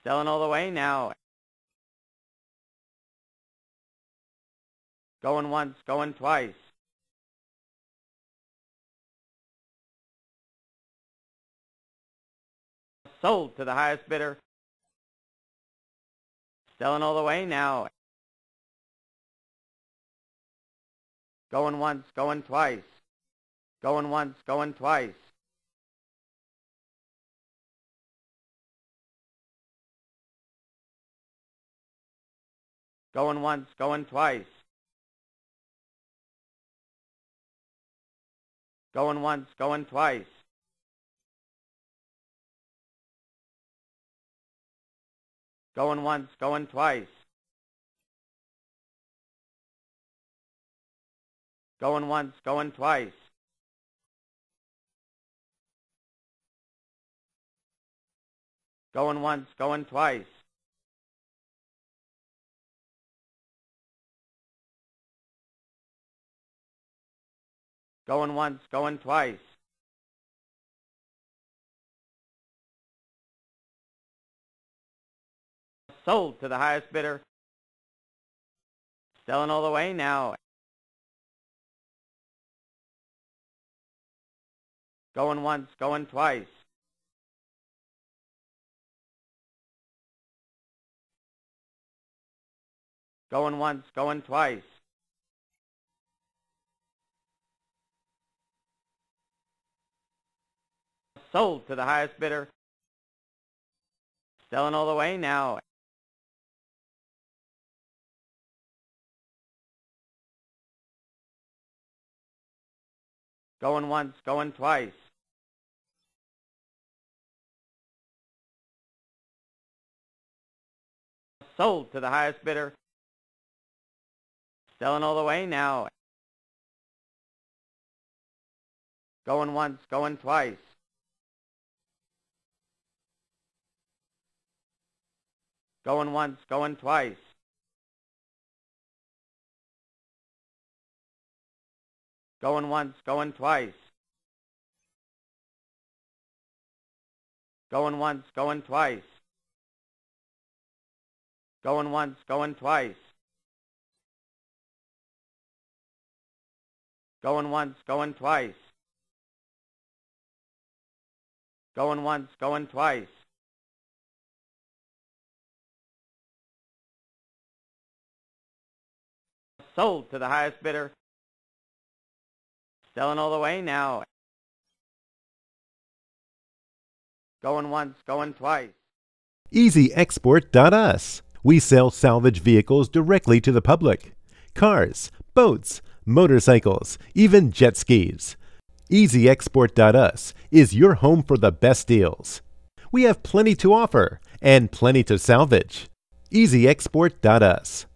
Selling all the way now. Going once, going twice. Sold to the highest bidder. Selling all the way now. Going once, going twice. Going once, going twice. Going once, going twice. Going once, going twice. Going once, going twice. Going once, going twice. Going once, going twice. Going once, going twice. Sold to the highest bidder. Selling all the way now. Going once, going twice. Going once, going twice. Sold to the highest bidder. Selling all the way now. Going once, going twice. Sold to the highest bidder. Selling all the way now. Going once, going twice. Going once, going twice. Going once, going twice. Going once, going twice. Going once, going twice. Going once, going twice. Going once, going twice. Sold to the highest bidder. Selling all the way now. Going once, going twice. EasyExport.us. We sell salvage vehicles directly to the public. Cars, boats, motorcycles, even jet skis. EasyExport.us is your home for the best deals. We have plenty to offer and plenty to salvage. EasyExport.us.